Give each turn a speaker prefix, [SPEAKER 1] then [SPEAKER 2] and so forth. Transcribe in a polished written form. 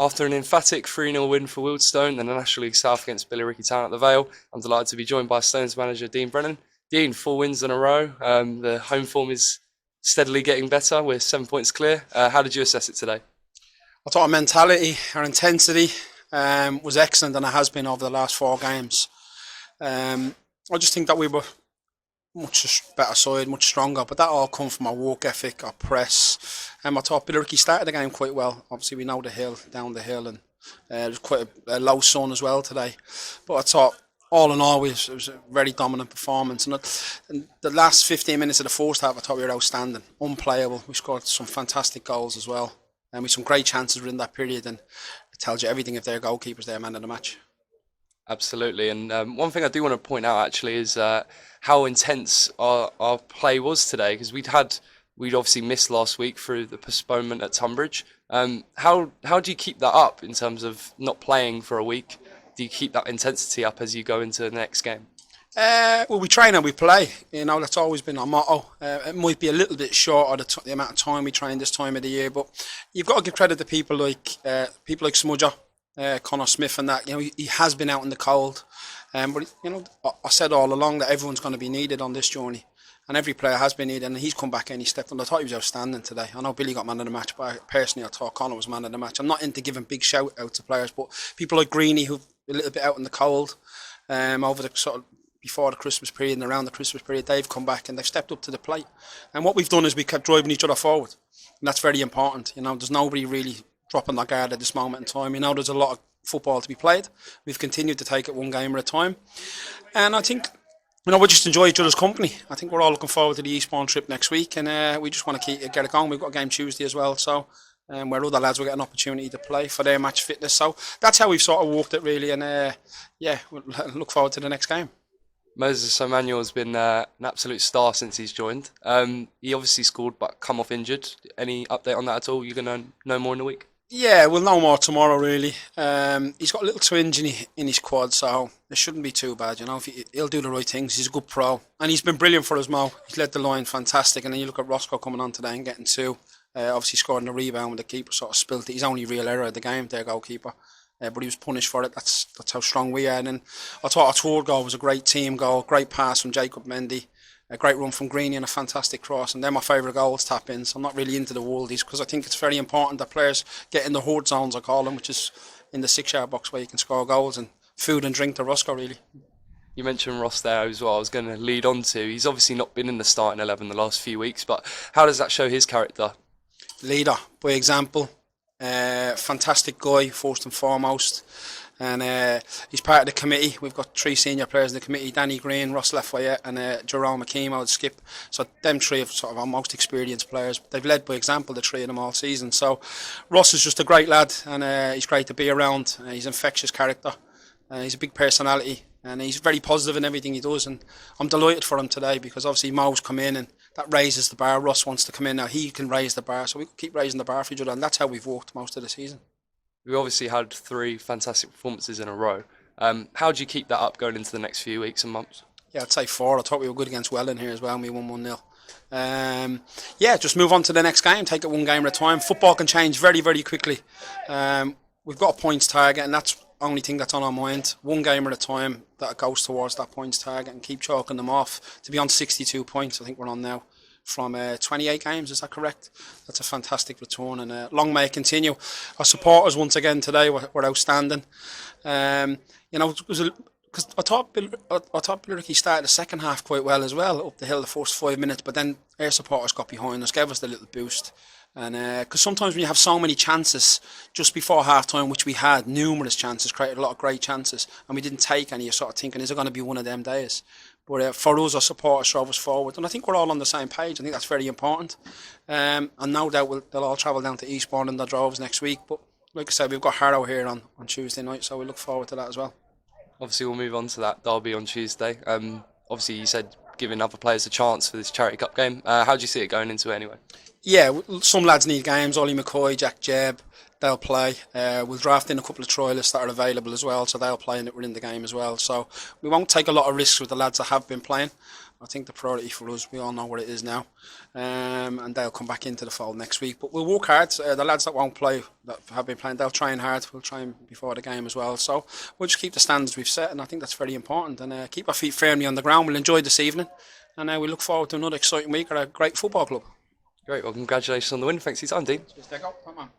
[SPEAKER 1] After an emphatic 3-0 win for Wealdstone and the National League South against Billericay Town at the Vale, I'm delighted to be joined by Stone's manager Dean Brennan. Dean, 4 wins in a row. The home form is steadily getting better. We're 7 points clear. How did you assess it today?
[SPEAKER 2] I thought our mentality, our intensity was excellent, and it has been over the last 4 games. I just think that we were much better side, much stronger, but that all come from our work ethic, our press. I thought Billericay started the game quite well. Obviously, we know the hill, down the hill, and it was quite a low sun as well today. But I thought, all in all, it was a very dominant performance. And the last 15 minutes of the first half, I thought we were outstanding, unplayable. We scored some fantastic goals as well, and with some great chances within that period. And it tells you everything if their goalkeeper's their man of the match.
[SPEAKER 1] Absolutely. And one thing I do want to point out actually is how intense our play was today, because we'd obviously missed last week through the postponement at Tunbridge. How do you keep that up in terms of not playing for a week? Do you keep that intensity up as you go into the next game?
[SPEAKER 2] Well, we train and we play. That's always been our motto. It might be a little bit short of the amount of time we train this time of the year, but you've got to give credit to people like Smudger, Connor Smith, and that. He has been out in the cold. But I said all along that everyone's going to be needed on this journey, and every player has been needed. And he's come back and he stepped on. I thought he was outstanding today. I know Billy got man of the match, but personally, I thought Connor was man of the match. I'm not into giving big shout out to players, but people like Greeny, who've a little bit out in the cold, over the sort of before the Christmas period and around the Christmas period, they've come back and they've stepped up to the plate. And what we've done is we kept driving each other forward, and that's very important. There's nobody really dropping their guard at this moment in time. There's a lot of football to be played. We've continued to take it 1 game at a time, and I think we just enjoy each other's company. I think we're all looking forward to the Eastbourne trip next week, and we just want to get it going. We've got a game Tuesday as well, so where other lads will get an opportunity to play for their match fitness. So that's how we've sort of walked it really, and we'll look forward to the next game.
[SPEAKER 1] Moses Emmanuel has been an absolute star since he's joined. He obviously scored but come off injured. Any update on that at all? You're going to know more in a week?
[SPEAKER 2] Yeah, we'll know more tomorrow really. He's got a little twinge in his quad, so it shouldn't be too bad. If he'll do the right things. He's a good pro, and he's been brilliant for us, Mo. He's led the line fantastic, and then you look at Roscoe coming on today and getting 2. Obviously scoring the rebound when the keeper sort of spilt it. His only real error of the game, their goalkeeper. But he was punished for it. That's how strong we are. And then I thought our third goal was a great team goal, great pass from Jacob Mendy, a great run from Greeny, and a fantastic cross. And they're my favourite goals, tap-ins. I'm not really into the worldies because I think it's very important that players get in the horde zones, I call them, which is in the 6-yard box where you can score goals, and food and drink to Roscoe really.
[SPEAKER 1] You mentioned Ross there as well. I was going to lead on to. He's obviously not been in the starting 11 the last few weeks, but how does that show his character?
[SPEAKER 2] Leader by example. Fantastic guy first and foremost, and he's part of the committee. We've got 3 senior players in the committee: Danny Green, Ross Lafayette, and Jerome McKeemo, the skip. So them 3 are sort of our most experienced players. They've led by example, the 3 of them all season. So Ross is just a great lad, and he's great to be around. He's an infectious character. He's a big personality, and he's very positive in everything he does. And I'm delighted for him today because obviously Mo's come in and that raises the bar. Ross wants to come in now. He can raise the bar, so we keep raising the bar for each other, and that's how we've worked most of the season.
[SPEAKER 1] We obviously had 3 fantastic performances in a row. How do you keep that up going into the next few weeks and months?
[SPEAKER 2] Yeah, I'd say 4. I thought we were good against Welling here as well, and we won 1-0. Just move on to the next game, take it 1 game at a time. Football can change very, very quickly. We've got a points target, and that's the only thing that's on our mind. 1 game at a time that goes towards that points target, and keep chalking them off. To be on 62 points, I think we're on now, from 28 games, is that correct? That's a fantastic return, and long may it continue. Our supporters once again today were outstanding. Because I thought Billericay started the second half quite well as well, up the hill the first 5 minutes, but then our supporters got behind us, gave us the little boost. And because sometimes when you have so many chances just before half time, which we had numerous chances, created a lot of great chances, and we didn't take any, you're sort of thinking, is it going to be one of them days? But for us, our supporters drove us forward, and I think we're all on the same page. I think that's very important. And no doubt they'll all travel down to Eastbourne in their droves next week. But like I said, we've got Harrow here on Tuesday night, so we look forward to that as well.
[SPEAKER 1] Obviously, we'll move on to that derby on Tuesday. Obviously, you said giving other players a chance for this Charity Cup game. How do you see it going into it anyway?
[SPEAKER 2] Yeah, some lads need games. Ollie McCoy, Jack Jebb, they'll play. We'll draft in a couple of trialists that are available as well, so they'll play and we're in the game as well. So we won't take a lot of risks with the lads that have been playing. I think the priority for us, we all know what it is now, and they'll come back into the fold next week. But we'll work hard. The lads that won't play, that have been playing, they'll train hard. We'll train before the game as well. So we'll just keep the standards we've set, and I think that's very important. And keep our feet firmly on the ground. We'll enjoy this evening, and we look forward to another exciting week at a great football club.
[SPEAKER 1] Great. Well, congratulations on the win. Thanks for your time, Dean.
[SPEAKER 2] Come on.